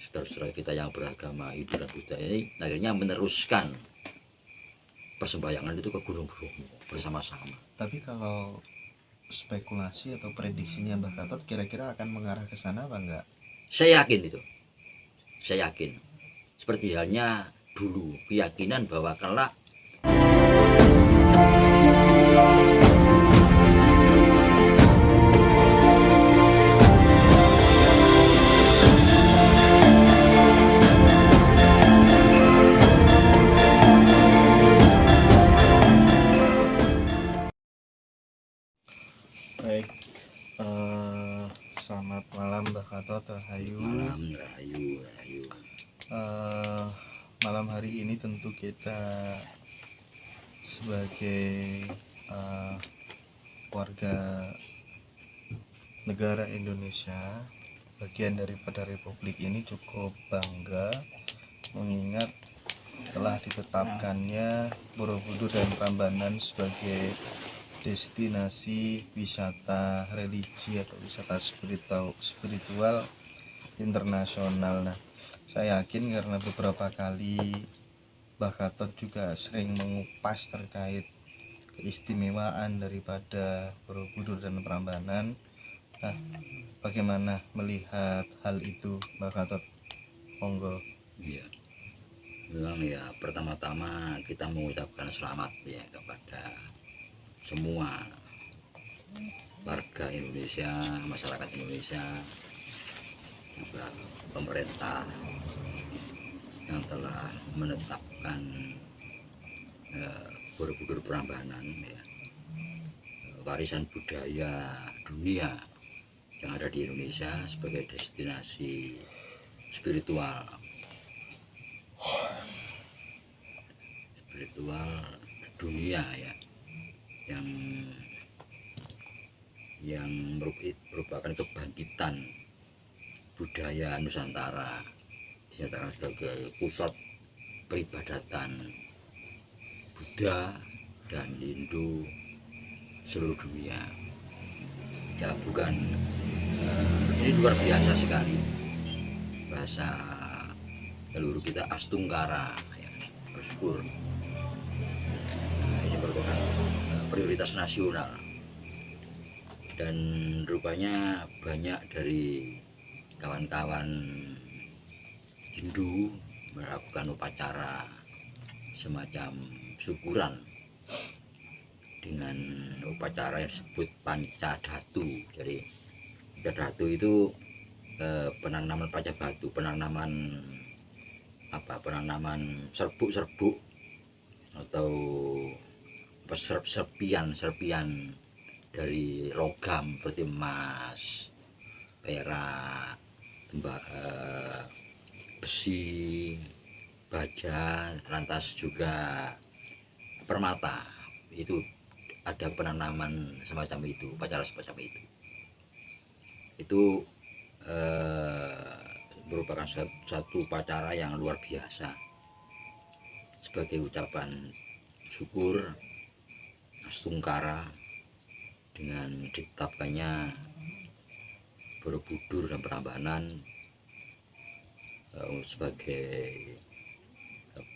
saudara-saudara kita yang beragama Hindu dan Buddha ini akhirnya meneruskan persembahyangan itu ke Gunung Bromo bersama-sama. Tapi kalau spekulasi atau prediksinya Mbah Gatot kira-kira akan mengarah ke sana apa enggak? Saya yakin itu. Saya yakin. Seperti halnya dulu keyakinan bahwa kelak Baik, selamat malam Mbah Gatot, Rahayu. malam rahayu. Malam hari ini tentu kita sebagai warga negara Indonesia, bagian daripada Republik ini cukup bangga mengingat telah ditetapkannya Borobudur dan Prambanan sebagai destinasi wisata religi atau wisata spiritual internasional. Nah, saya yakin karena beberapa kali Mbah Gatot juga sering mengupas terkait keistimewaan daripada Borobudur dan Prambanan. Nah, bagaimana melihat hal itu Mbah Gatot? Monggo. Ya, memang ya, pertama-tama kita mengucapkan selamat ya kepada semua warga Indonesia, masyarakat Indonesia, juga pemerintah yang telah menetapkan Borobudur Prambanan ya, warisan budaya dunia yang ada di Indonesia sebagai destinasi spiritual dunia ya, yang merupakan kebangkitan budaya Nusantara, dinyatakan sebagai pusat peribadatan Buddha dan Hindu seluruh dunia. Ya bukan, ini luar biasa sekali. Bahasa leluhur kita Astungkara ya, bersyukur. Ini merupakan prioritas nasional, dan rupanya banyak dari kawan-kawan Hindu melakukan upacara semacam syukuran dengan upacara yang disebut Pancadhatu. Jadi Pancadhatu itu penanaman paca batu, penanaman serbuk-serbuk atau serpian dari logam seperti emas, perak, besi, baja, lantas juga permata. Itu ada penanaman semacam itu, upacara semacam itu. Itu merupakan satu upacara yang luar biasa sebagai ucapan syukur Astungkara dengan ditetapkannya Borobudur dan Prambanan sebagai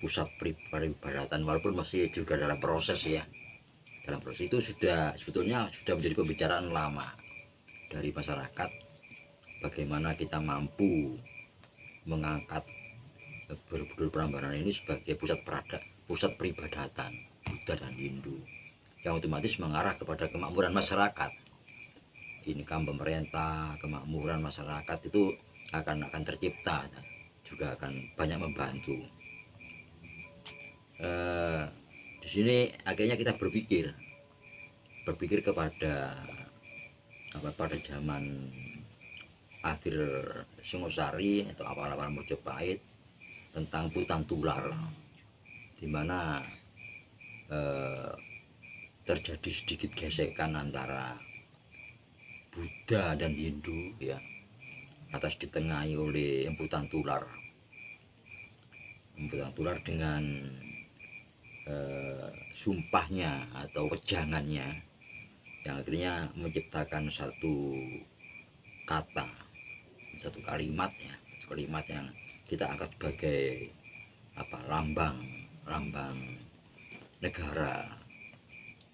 pusat peribadatan, walaupun masih juga dalam proses ya. Dalam proses itu sebetulnya sudah menjadi pembicaraan lama dari masyarakat, bagaimana kita mampu mengangkat Borobudur Prambanan ini sebagai pusat peribadatan Buddha dan Hindu, yang otomatis mengarah kepada kemakmuran masyarakat. Income pemerintah, kemakmuran masyarakat itu akan tercipta, juga akan banyak membantu. Di sini akhirnya kita berpikir kepada pada zaman akhir Singosari atau awal-awal Mojopahit tentang Putan Tular, di mana terjadi sedikit gesekan antara Buddha dan Hindu ya, atas ditengahi oleh Emputan Tular dengan sumpahnya atau wejangannya, yang akhirnya menciptakan satu kalimat yang kita angkat sebagai apa, lambang negara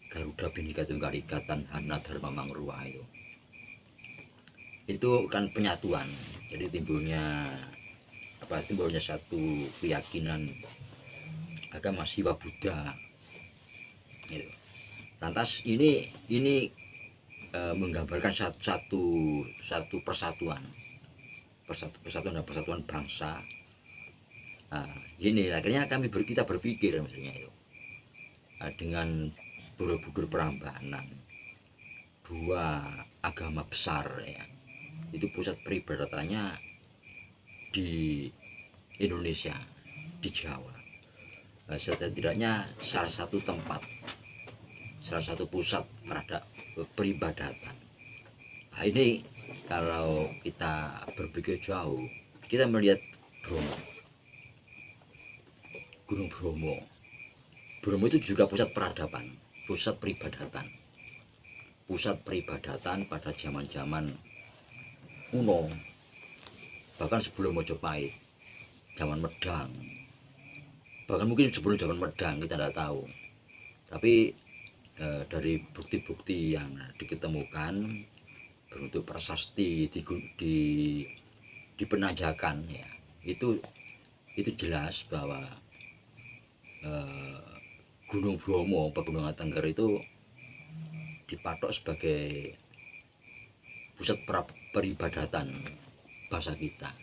Garuda Bhinneka Tunggal Ika Tanhana Dharma Mangruah itu kan penyatuan. Jadi timbulnya satu keyakinan agama Siwa Buddha gitu. Lantas ini menggambarkan satu persatuan dan persatuan bangsa. Nah, ini akhirnya kita berpikir maksudnya itu, dengan Borobudur Prambanan, dua agama besar ya, itu pusat peribadatannya di Indonesia, di Jawa. Nah, setidaknya salah satu pusat peribadatan. Nah, ini kalau kita berpikir jauh, kita melihat Gunung Bromo itu juga pusat peradaban, pusat peribadatan pada zaman-zaman kuno, bahkan sebelum Mojopahit, zaman Medang, bahkan mungkin sebelum zaman Medang kita tidak tahu. Tapi dari bukti-bukti yang diketemukan berbentuk prasasti di Penanjakan ya, itu jelas bahwa Gunung Bromo, Pegunungan Tengger itu dipatok sebagai pusat peribadatan bangsa kita,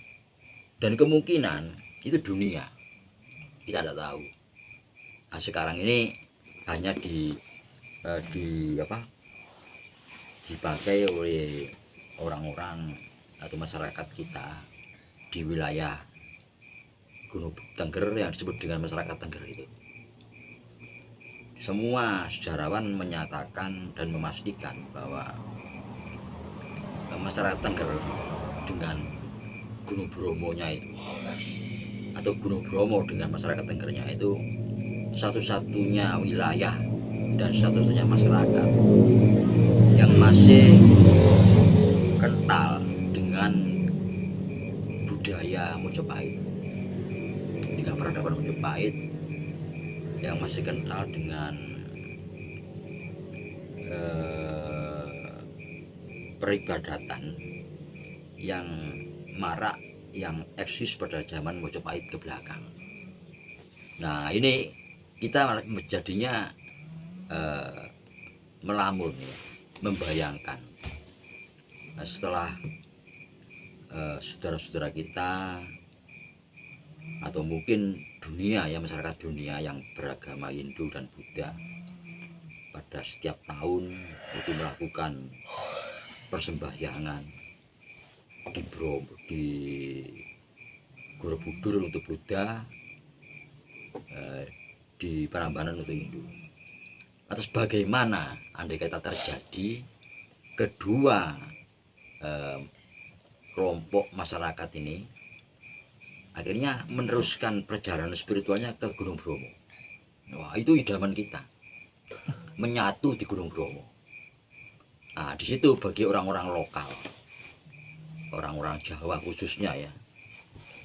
dan kemungkinan itu dunia, kita tidak tahu. Nah, sekarang ini hanya dipakai oleh orang-orang atau masyarakat kita di wilayah Gunung Tengger yang disebut dengan masyarakat Tengger itu. Semua sejarawan menyatakan dan memastikan bahwa masyarakat Tengger dengan Gunung Bromonya itu, atau Gunung Bromo dengan masyarakat Tenggernya itu, satu-satunya wilayah dan satu-satunya masyarakat yang masih kental dengan budaya Mojopahit, dengan peradaban Mojopahit, yang masih kental dengan peribadatan yang marak, yang eksis pada zaman Mojopahit ke belakang. Nah, ini kita menjadinya melamun ya, membayangkan setelah saudara-saudara kita atau mungkin dunia ya, masyarakat dunia yang beragama Hindu dan Buddha pada setiap tahun itu melakukan persembahyangan di Borobudur untuk Buddha, di Prambanan untuk Hindu. Atas bagaimana andai kata terjadi kedua kelompok masyarakat ini akhirnya meneruskan perjalanan spiritualnya ke Gunung Bromo. Wah, itu idaman kita, menyatu di Gunung Bromo. Nah, di situ bagi orang-orang lokal, orang-orang Jawa khususnya ya,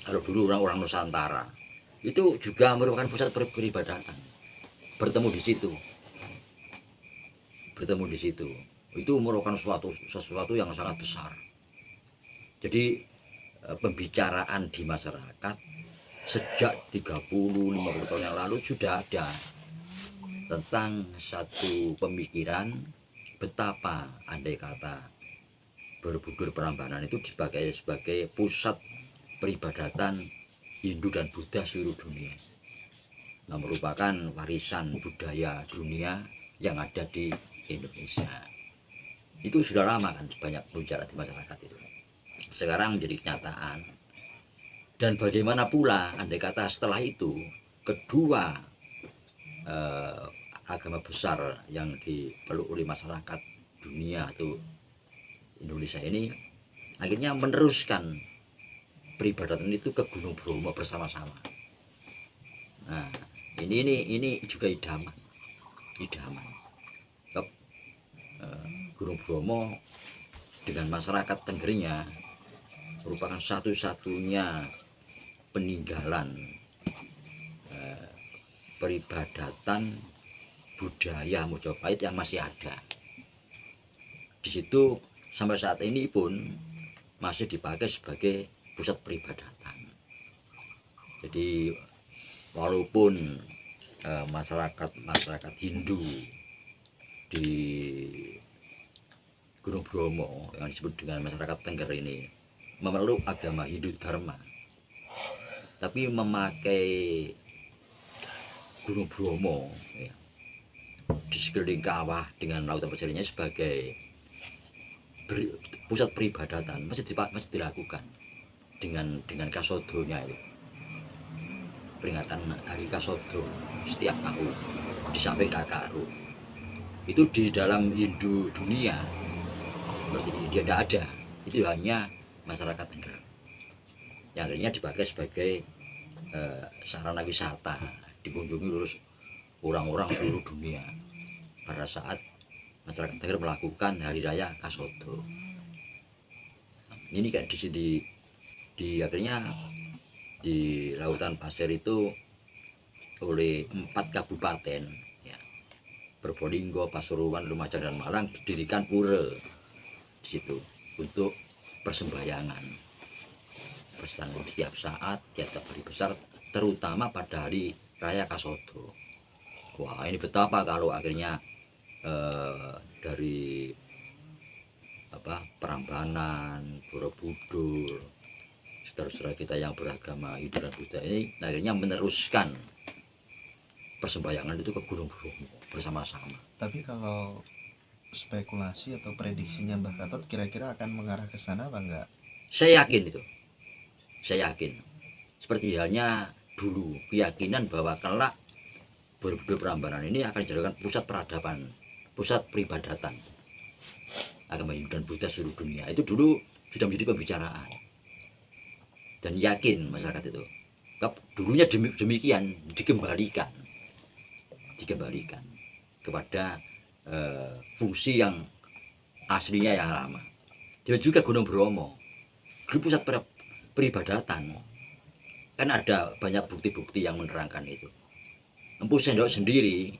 kalau dulu orang-orang Nusantara, itu juga merupakan pusat peribadatan. Bertemu di situ, itu merupakan sesuatu yang sangat besar. Jadi pembicaraan di masyarakat sejak 30-50 tahun yang lalu sudah ada tentang satu pemikiran betapa andai kata Borobudur Prambanan itu dipakai sebagai pusat peribadatan Hindu dan Buddha seluruh dunia. Nah, merupakan warisan budaya dunia yang ada di Indonesia. Itu sudah lama kan banyak bicara di masyarakat itu. Sekarang menjadi kenyataan. Dan bagaimana pula andai kata setelah itu kedua agama besar yang dipeluk oleh masyarakat dunia atau Indonesia ini akhirnya meneruskan peribadatan itu ke Gunung Bromo bersama-sama. Nah, ini juga idaman. Gunung Bromo dengan masyarakat Tenggernya merupakan satu-satunya peninggalan peribadatan budaya Mojopahit yang masih ada. Di situ sampai saat ini pun masih dipakai sebagai pusat peribadatan. Jadi walaupun masyarakat Hindu di Gunung Bromo yang disebut dengan masyarakat Tengger ini memeluk agama Hindu Dharma, tapi memakai Gunung Bromo ya, di sekeliling kawah dengan lautan pasirnya sebagai pusat peribadatan masih dilakukan dengan kasodonya itu, peringatan hari Kasodo setiap tahun di samping Kakaru. Itu di dalam Hindu dunia seperti ini dia tidak ada, itu hanya masyarakat Tengger yang akhirnya dipakai sebagai sarana wisata, dikunjungi oleh orang-orang seluruh dunia pada saat masyarakat Tengger melakukan hari raya Kasodo. Ini kayak di sini di akhirnya di lautan pasir itu oleh 4 kabupaten ya, Probolinggo, Pasuruan, Lumajang dan Malang didirikan pura di situ untuk persembahyangan setiap saat, tiap hari besar, terutama pada hari raya Kasodo. Wah, ini betapa kalau akhirnya dari Prambanan, Borobudur, saudara-saudara kita yang beragama Hindu dan Buddha ini akhirnya meneruskan persembahyangan itu ke Gunung Bromo bersama-sama. Tapi kalau spekulasi atau prediksinya Mbah Gatot kira-kira akan mengarah ke sana apa enggak? Saya yakin itu. Saya yakin. Seperti halnya dulu keyakinan bahwa kelak Borobudur Prambanan ini akan dijadikan pusat peradaban, pusat peribadatan agama Hindu dan Buddha seluruh dunia. Itu dulu sudah menjadi pembicaraan. Dan yakin masyarakat itu. Dulunya demikian dikembalikan kepada fungsi yang aslinya yang lama. Dan juga Gunung Bromo, pusat peribadatan. Kan ada banyak bukti-bukti yang menerangkan itu. Empu Sendok sendiri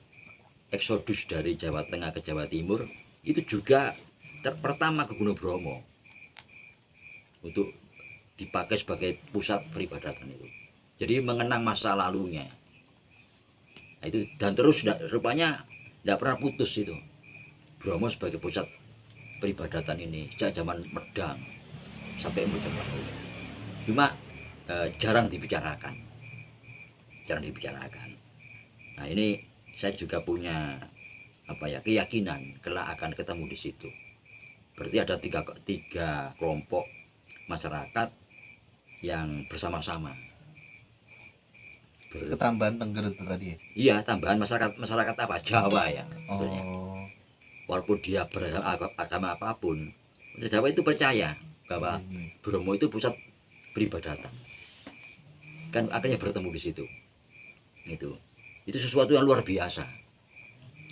eksodus dari Jawa Tengah ke Jawa Timur itu juga pertama ke Gunung Bromo untuk dipakai sebagai pusat peribadatan itu. Jadi mengenang masa lalunya. Nah, itu dan terus rupanya tidak pernah putus itu. Bromo sebagai pusat peribadatan ini sejak zaman Medang sampai Mojopahit. Cuma jarang dibicarakan. Nah, ini saya juga punya keyakinan kelak akan ketemu di situ. Berarti ada tiga kelompok masyarakat yang bersama-sama. Ketambahan Tengger itu tadi. Iya, tambahan masyarakat apa? Jawa ya. Maksudnya. Oh. Walaupun dia beragama apapun, Jawa itu percaya bahwa Bromo itu pusat peribadatan. Kan akhirnya bertemu di situ. Itu sesuatu yang luar biasa.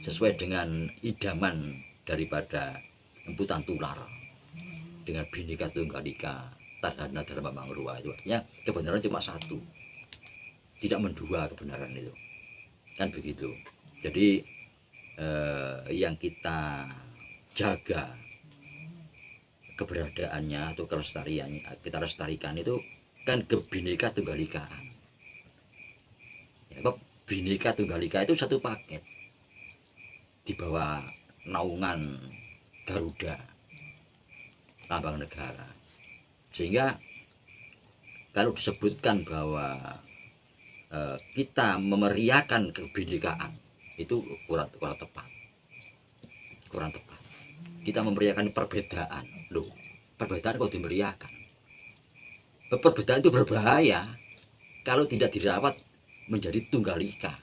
Sesuai dengan idaman daripada Empu Tantular dengan Bhinneka Tunggal Ika, Tadana Dharma Mangruwa. Itu artinya kebenaran cuma satu, tidak mendua kebenaran itu, kan begitu. Jadi yang kita jaga keberadaannya atau kelestariannya, kita lestarikan itu kan Bhinneka Tunggal Ikaan. Ya, Bhinneka Tunggal Ika itu satu paket di bawah naungan Garuda, lambang negara. Sehingga kalau disebutkan bahwa kita memeriahkan kebinekaan itu kurang tepat. Kita memeriahkan perbedaan. Loh, perbedaan kok dimeriahkan? Perbedaan itu berbahaya kalau tidak dirawat menjadi tunggal ika.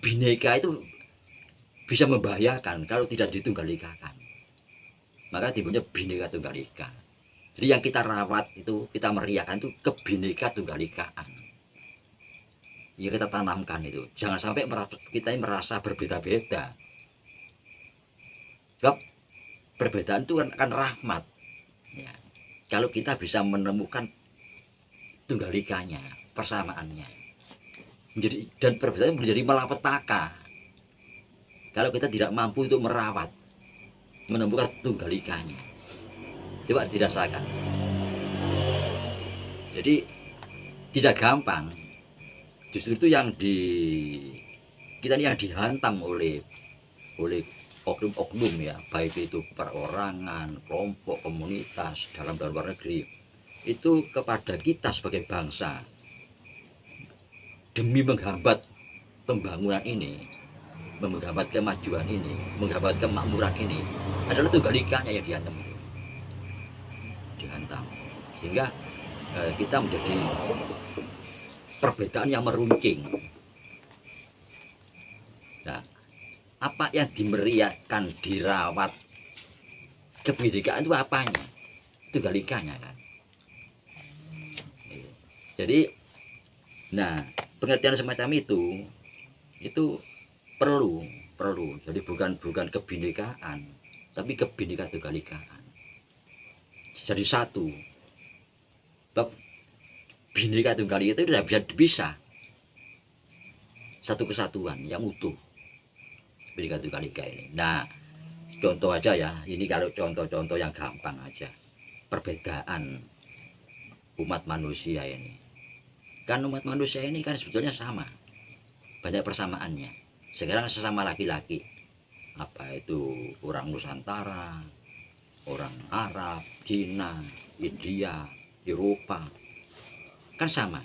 Bhinneka itu bisa membahayakan kalau tidak ditunggal ikakan. Maka timbulnya Bhinneka Tunggal Ika. Jadi yang kita rawat itu, kita meriahkan itu Bhinneka Tunggal Ikaan. Ya kita tanamkan itu. Jangan sampai kita merasa berbeda-beda. Sebab perbedaan itu kan rahmat. Ya. Kalau kita bisa menemukan tunggal ikanya, persamaannya menjadi, dan perbedaan menjadi malapetaka kalau kita tidak mampu untuk merawat, menemukan tunggal ikanya. Coba dirasakan. Jadi tidak gampang. Justru itu yang kita ini yang dihantam oleh oknum-oknum ya, baik itu perorangan, kelompok, komunitas, dalam dan luar negeri, itu kepada kita sebagai bangsa demi menghambat pembangunan ini, menghambat kemajuan ini, menghambat kemakmuran ini, adalah tunggal ikanya yang dihantam, sehingga kita menjadi perbedaan yang meruncing. Nah, apa yang dimeriahkan, dirawat, kebinekaan itu apanya? Tunggal ikanya kan. Jadi, nah pengertian semacam itu perlu. Jadi bukan kebinekaan, tapi kebinekaan tunggal ikaan. Jadi satu. Bab bineka tunggal ika itu tidak bisa dipisah. Satu kesatuan yang utuh. Bineka tunggal ika ini. Nah, contoh aja ya. Ini kalau contoh-contoh yang gampang aja. Perbedaan umat manusia ini. Kan umat manusia ini kan sebetulnya sama. Banyak persamaannya. Sekarang sesama laki-laki. Apa itu orang Nusantara, orang Arab, Cina, India, Eropa, kan sama.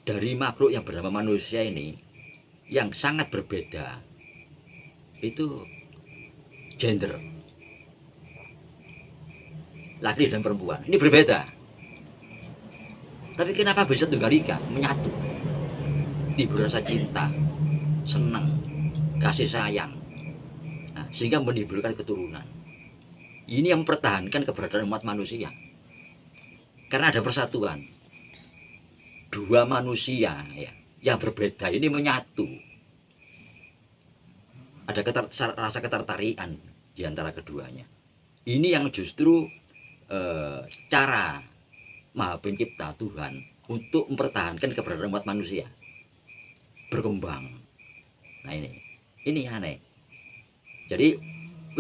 Dari makhluk yang bernama manusia ini yang sangat berbeda itu gender, laki dan perempuan ini berbeda, tapi kenapa bisa tunggal ika, menyatu, timbul rasa cinta, senang, kasih sayang, nah, sehingga menimbulkan keturunan. Ini yang mempertahankan keberadaan umat manusia. Karena ada persatuan. Dua manusia ya, yang berbeda ini menyatu. Ada rasa ketertarikan di antara keduanya. Ini yang justru cara Maha Pencipta Tuhan untuk mempertahankan keberadaan umat manusia. Berkembang. Nah ini aneh. Jadi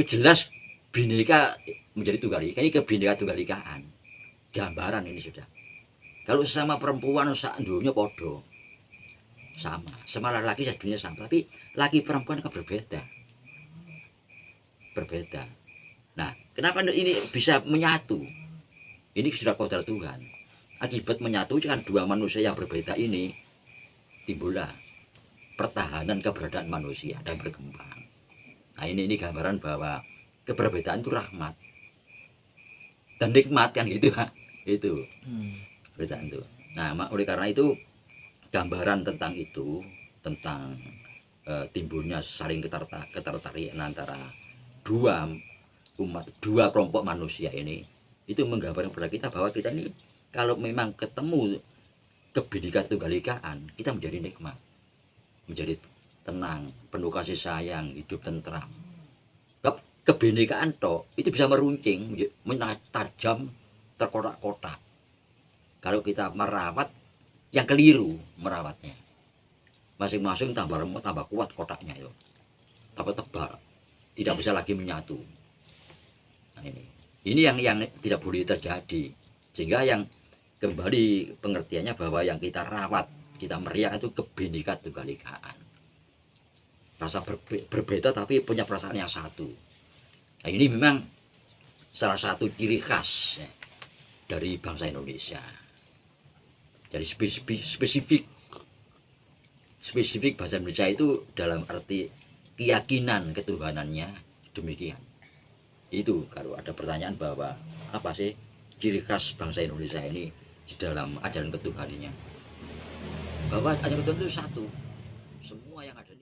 jelas bineka menjadi tunggal ika, ini kebinekaan tunggal ikaan. Gambaran ini sudah. Kalau sesama perempuan sak dunia podo sama, sama laki dunia sama, tapi laki perempuan kan berbeda. Nah, kenapa ini bisa menyatu? Ini sudah kodrat Tuhan. Akibat menyatu kan dua manusia yang berbeda ini, timbullah pertahanan keberadaan manusia dan berkembang. Nah ini gambaran bahwa keberbedaan itu rahmat dan nikmat kan gitu ya. Itu perbedaan itu. Nah oleh karena itu gambaran tentang itu, tentang timbulnya saling ketertarikan antara dua kelompok manusia ini, itu menggambarkan kepada kita bahwa kita ini kalau memang ketemu kebinekaan tunggal ikaan, kita menjadi nikmat, menjadi tenang, penuh kasih sayang, hidup tentram. Kebinekaan toh itu bisa meruncing, tajam, terkotak-kotak. Kalau kita merawat yang keliru merawatnya, masing-masing tambah remuk, tambah kuat kotaknya itu, tambah tebal, tidak bisa lagi menyatu. Nah ini yang tidak boleh terjadi, sehingga yang kembali pengertiannya bahwa yang kita rawat, kita meriah itu kebinekaan tunggal ikaan. Rasa berbeda tapi punya perasaan yang satu. Nah ini memang salah satu ciri khas ya, dari bangsa Indonesia. Jadi spesifik bahasa Indonesia itu dalam arti keyakinan ketuhanannya demikian. Itu kalau ada pertanyaan bahwa apa sih ciri khas bangsa Indonesia ini di dalam ajaran ketuhanannya, bahwa ajaran Tuhan itu satu, semua yang ada